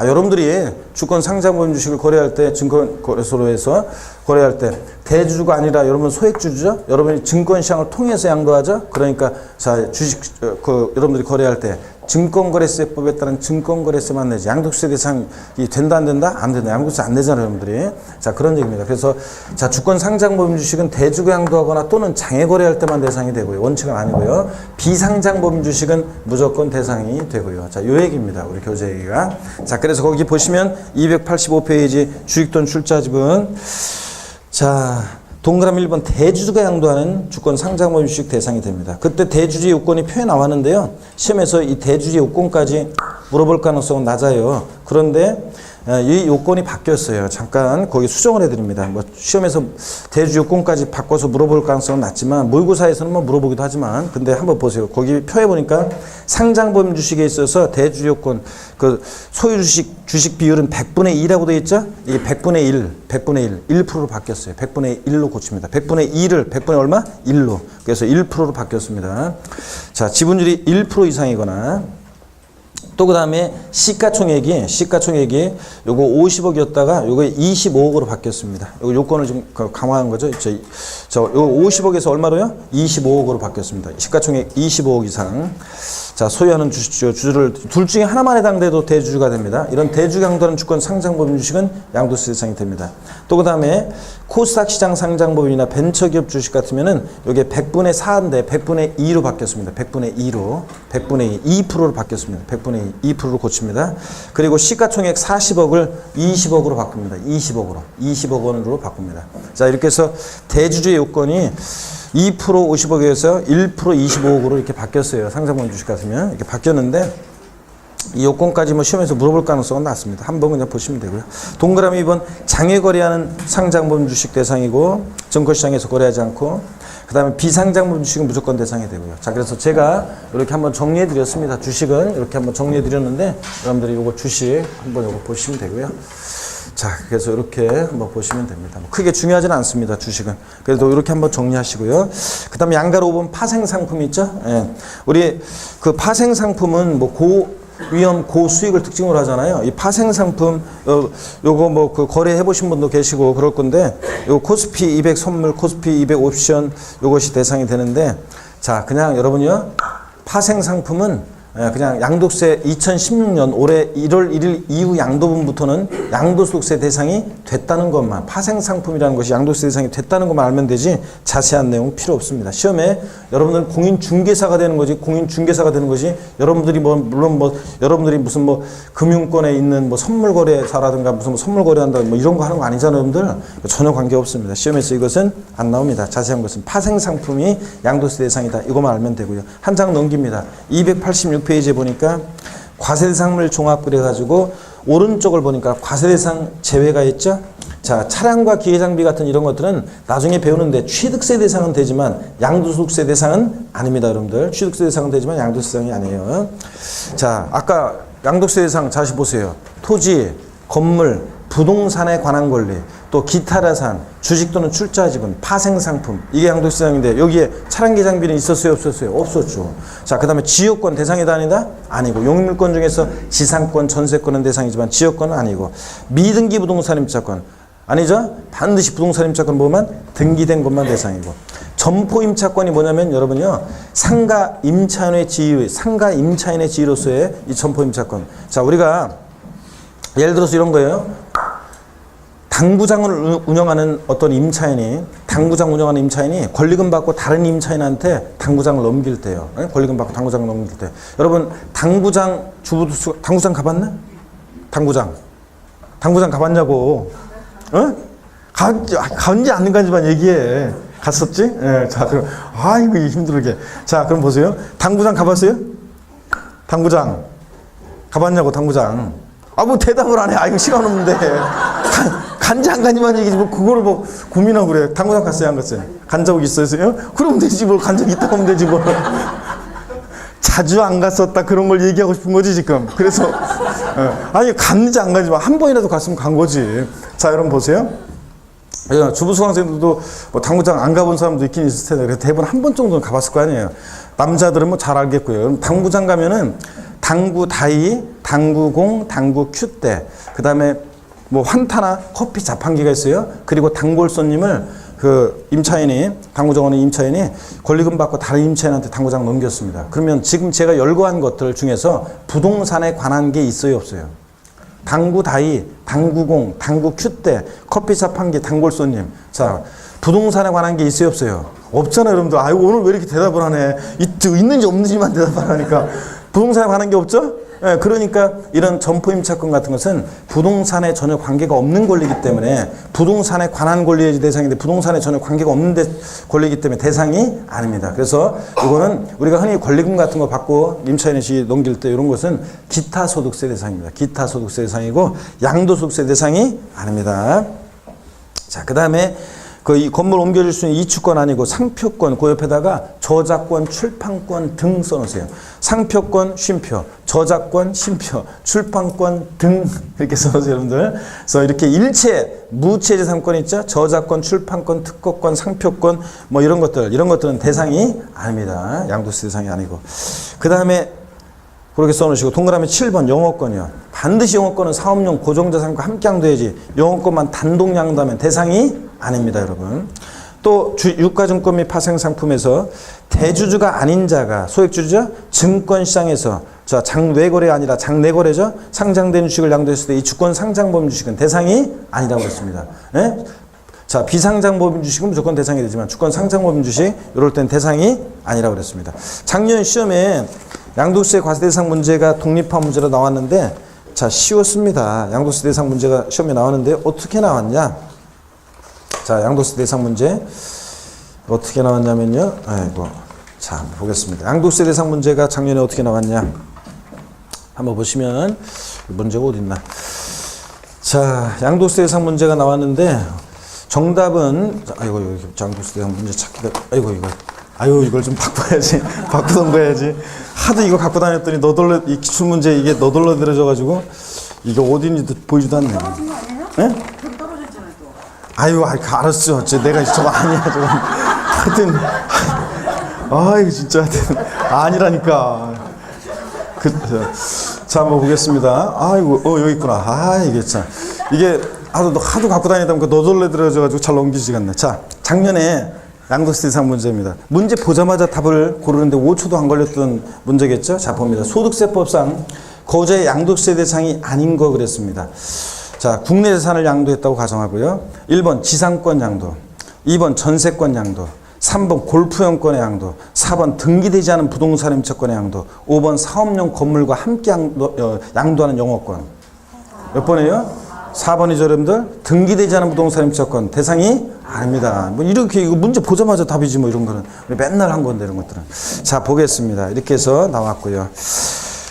여러분들이 주권 상장 모임 주식을 거래할 때 증권거래소로에서 거래할 때 대주주가 아니라 여러분 소액주주죠? 여러분이 증권시장을 통해서 양도하죠? 그러니까 자, 주식 여러분들이 거래할 때 증권거래세법에 따른 증권거래세만 내지 양도세 대상이 된다 안 된다? 안 된다. 양도세 안 내잖아요, 여러분들이. 자, 그런 얘기입니다. 그래서 자, 주권 상장 모임 주식은 대주가 양도하거나 또는 장외 거래할 때만 대상이 되고요. 원칙은 아니고요. 비상장 모임 주식은 무조건 대상이 되고요. 자, 요 얘기입니다. 우리 교재 얘기가. 자, 그래서 거기 보시면 285페이지 주식돈 출자집은 자, 동그라미 1번 대주주가 양도하는 주권 상장 모임 주식 대상이 됩니다. 그때 대주주의 요건이 표에 나왔는데요. 시험에서 이 대주주의 요건까지 물어볼 가능성은 낮아요. 그런데 이 요건이 바뀌었어요. 잠깐 거기 수정을 해드립니다. 뭐 시험에서 대주주 요건까지 바꿔서 물어볼 가능성은 낮지만 모의고사에서는 뭐 물어보기도 하지만 근데 한번 보세요. 거기 표에 보니까 상장 모임 주식에 있어서 대주주 요건 그 소유 주식 비율은 100분의 2라고 되어 있죠? 이게 100분의 1로 바뀌었어요. 100분의 1로 고칩니다. 100분의 2를 100분의 얼마? 1로. 그래서 1%로 바뀌었습니다. 자, 지분율이 1% 이상이거나 또 그 다음에 시가총액이 요거 50억이었다가 요거 25억으로 바뀌었습니다. 요거 요건을 좀 강화한 거죠. 요거 50억에서 얼마로요? 25억으로 바뀌었습니다. 시가총액 25억 이상. 자, 소유하는 주주를 둘 중에 하나만 해당돼도 대주주가 됩니다. 이런 대주 양도하는 주권 상장법인 주식은 양도세 대상이 됩니다. 또 그 다음에 코스닥 시장 상장법인이나 벤처기업 주식 같으면은 이게 100분의 4인데 100분의 2로 바뀌었습니다. 100분의 2로 100분의 2%로 바뀌었습니다. 100분의 2%로 고칩니다. 그리고 시가총액 40억을 20억으로 바꿉니다. 20억 원으로 바꿉니다. 자, 이렇게 해서 대주주의 요건이 2% 50억에서 1% 25억으로 이렇게 바뀌었어요. 상장모임 주식 같으면 이렇게 바뀌었는데 이 요건까지 뭐 시험에서 물어볼 가능성은 낮습니다. 한번 그냥 보시면 되고요. 동그라미 2번 장외 거래하는 상장모임 주식 대상이고 증권시장에서 거래하지 않고 그 다음에 비상장모임 주식은 무조건 대상이 되고요. 자, 그래서 제가 이렇게 한번 정리해 드렸습니다. 주식은 이렇게 한번 정리해 드렸는데 여러분들이 요거 주식 한번 요거 보시면 되고요. 자, 그래서 이렇게 한번 보시면 됩니다. 뭐 크게 중요하지는 않습니다, 주식은. 그래도 이렇게 한번 정리하시고요. 그 다음에 양가로 5번 파생상품 있죠? 예. 우리 그 파생상품은 뭐 고위험, 고수익을 특징으로 하잖아요. 이 파생상품, 요거 뭐 그 거래해 보신 분도 계시고 그럴 건데, 요 코스피 200 선물, 코스피 200 옵션 요것이 대상이 되는데, 자, 그냥 여러분요, 파생상품은 그냥 양도세 2016년 올해 1월 1일 이후 양도분부터는 양도소득세 대상이 됐다는 것만, 파생상품이라는 것이 양도세 대상이 됐다는 것만 알면 되지 자세한 내용 필요 없습니다. 시험에 여러분들은 공인중개사가 되는 거지, 여러분들이 뭐 물론 뭐 여러분들이 무슨 뭐 금융권에 있는 뭐 선물거래사라든가 무슨 뭐 선물거래한다 뭐 이런 거 하는 거 아니잖아요, 여러분들. 전혀 관계 없습니다. 시험에서 이것은 안 나옵니다. 자세한 것은 파생상품이 양도세 대상이다. 이것만 알면 되고요. 한 장 넘깁니다. 286페이지에 보니까 과세대상물 종합 그래가지고 오른쪽을 보니까 과세대상 제외가 있죠. 자, 차량과 기계장비 같은 이런 것들은 나중에 배우는데 취득세 대상은 되지만 양도소득세 대상은 아닙니다, 여러분들. 취득세 대상은 되지만 양도세 대상이 아니에요. 자, 아까 양도세 대상 다시 보세요. 토지, 건물, 부동산에 관한 권리, 또 기타 자산, 주식 또는 출자 지분, 파생상품, 이게 양도세 대상인데 여기에 차량 기장비는 있었어요, 없었어요? 없었죠. 자, 그 다음에 지역권 대상이다 아니다? 아니고, 용익물권 중에서 지상권, 전세권은 대상이지만 지역권은 아니고, 미등기 부동산 임차권 아니죠? 반드시 부동산 임차권 보면 등기된 것만 대상이고, 점포 임차권이 뭐냐면 여러분요, 상가 임차인의 지위로서의 이 점포 임차권. 자, 우리가 예를 들어서 이런 거예요. 당구장을 운영하는 어떤 임차인이 권리금 받고 다른 임차인한테 당구장을 넘길 때요. 권리금 받고 당구장을 넘길 때. 여러분, 당구장 가봤나? 당구장 가봤냐고. 어? 간지 안 간지만 얘기해. 갔었지? 예, 자, 그럼, 아이고, 힘들게. 자, 그럼 보세요. 당구장 가봤어요? 당구장. 가봤냐고, 당구장. 아, 뭐 대답을 안 해. 아이고, 시간 없는데. 간지 안 간지만 얘기지. 뭐, 그거를 뭐, 고민하고 그래. 당구장 갔어요? 안 갔어요? 간 적 있어요? 그러면 되지. 뭘 간 적 있다고 하면 되지, 뭐. 자주 안 갔었다. 그런 걸 얘기하고 싶은 거지, 지금. 그래서, 아니, 갔는지 안 갔는지, 한 번이라도 갔으면 간 거지. 자, 여러분 보세요. 주부 수강생들도 뭐 당구장 안 가본 사람도 있긴 있을 텐데, 그래서 대부분 한 번 정도는 가봤을 거 아니에요. 남자들은 뭐 잘 알겠고요. 그럼 당구장 가면은 당구 다이, 당구공, 당구 큐대, 그 다음에 뭐 환타나 커피 자판기가 있어요. 그리고 단골 손님을 그 임차인이, 당구정원의 임차인이 권리금 받고 다른 임차인한테 당구장 넘겼습니다. 그러면 지금 제가 열거한 것들 중에서 부동산에 관한 게 있어요, 없어요? 당구 다이, 당구공, 당구 큐대, 커피 자판기, 단골 손님. 자, 부동산에 관한 게 있어요, 없어요? 없잖아요, 여러분들. 아이고, 오늘 왜 이렇게 대답을 하네. 있는지 없는지만 대답을 하니까. 부동산에 관한 게 없죠? 예, 그러니까 이런 점포임차권 같은 것은 부동산에 전혀 관계가 없는 권리이기 때문에, 부동산에 관한 권리의 대상인데 부동산에 전혀 관계가 없는 권리이기 때문에 대상이 아닙니다. 그래서 이거는 우리가 흔히 권리금 같은 거 받고 임차인이 넘길 때 이런 것은 기타 소득세 대상입니다. 기타 소득세 대상이고 양도소득세 대상이 아닙니다. 자, 그 다음에 이 건물 옮겨줄 수 있는 이주권 아니고 상표권, 그 옆에다가 저작권, 출판권 등 써놓으세요. 상표권, 쉼표, 저작권, 쉼표, 출판권 등 이렇게 써놓으세요, 여러분들. 그래서 이렇게 일체, 무체재산권 있죠? 저작권, 출판권, 특허권, 상표권, 뭐 이런 것들은 대상이 아닙니다. 양도세 대상이 아니고. 그 다음에 그렇게 써놓으시고, 동그라미 7번 영어권이요. 반드시 영어권은 사업용 고정자산과 함께 양도해야지, 영어권만 단독 양도하면 대상이 아닙니다, 여러분. 또 유가증권 및 파생상품에서 대주주가 아닌 자가 소액주주죠? 증권시장에서 장외거래가 아니라 장내거래죠? 상장된 주식을 양도했을 때 이 주권 상장범위 주식은 대상이 아니라고 했습니다. 예? 자, 비상장범위 주식은 무조건 대상이 되지만 주권 상장범위 주식 이럴 땐 대상이 아니라고 그랬습니다. 작년 시험에 양도세 과세 대상 문제가 독립화 문제로 나왔는데, 자, 쉬웠습니다. 양도세 대상 문제가 시험에 나왔는데 어떻게 나왔냐? 자, 양도세 대상 문제 어떻게 나왔냐면요. 아이고, 자, 보겠습니다. 양도세 대상 문제가 작년에 어떻게 나왔냐? 한번 보시면 문제가 어디 있나? 자, 양도세 대상 문제가 나왔는데 정답은, 아이고, 여기 양도세 대상 문제 찾기가, 아이고, 이걸 좀 바꿔야지. 바꾸던가 해야지. 하도 이거 갖고 다녔더니 이 기출문제 이게 너덜너덜해져가지고 이게 어딘지도 보이지도 않네. 떨어진 거 아니에요? 예? 돈 떨어졌잖아요, 또. 아유, 알았어. 내가 저거 아니야, 저거. 하여튼, 이거 진짜, 하여튼, 아니라니까. 자, 한번 보겠습니다. 아이고, 여기 있구나. 이게 참. 이게 하도 갖고 다니다 보니까 너덜너덜해져가지고 잘 넘기지가 않네. 자, 작년에 양도세 대상 문제입니다. 문제 보자마자 답을 고르는데 5초도 안 걸렸던 문제겠죠? 자, 봅니다. 소득세법상 거주의 양도세 대상이 아닌 거 그랬습니다. 자, 국내 재산을 양도했다고 가정하고요. 1번 지상권 양도, 2번 전세권 양도, 3번 골프용권의 양도, 4번 등기되지 않은 부동산 임차권의 양도, 5번 사업용 건물과 함께 양도하는 영어권. 몇 번이에요? 4번이죠, 여러분들. 등기되지 않은 부동산 임차권 대상이 아닙니다. 뭐 이렇게 이거 문제 보자마자 답이지 뭐 이런 거는 우리 맨날 한 건데 이런 것들은. 자, 보겠습니다. 이렇게 해서 나왔고요.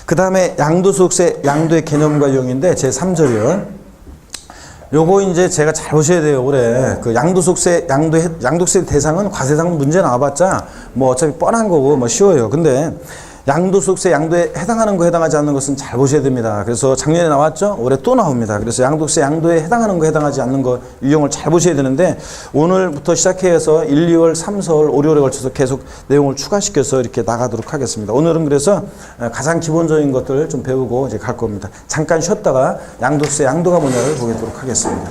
그 다음에 양도소득세 양도의 개념과 유형인데 제 3절이요. 요거 이제 제가 잘 보셔야 돼요. 올해 그 양도소득세 양도세 대상은 과세상 문제 나와봤자 뭐 어차피 뻔한 거고 뭐 쉬워요. 근데 양도소득세 양도에 해당하는 거 해당하지 않는 것은 잘 보셔야 됩니다. 그래서 작년에 나왔죠? 올해 또 나옵니다. 그래서 양도세 양도에 해당하는 거 해당하지 않는 거 유형을 잘 보셔야 되는데 오늘부터 시작해서 1, 2월, 3, 4월, 5, 6월에 걸쳐서 계속 내용을 추가시켜서 이렇게 나가도록 하겠습니다. 오늘은 그래서 가장 기본적인 것들을 좀 배우고 이제 갈 겁니다. 잠깐 쉬었다가 양도세 양도가 뭐냐를 보도록 하겠습니다.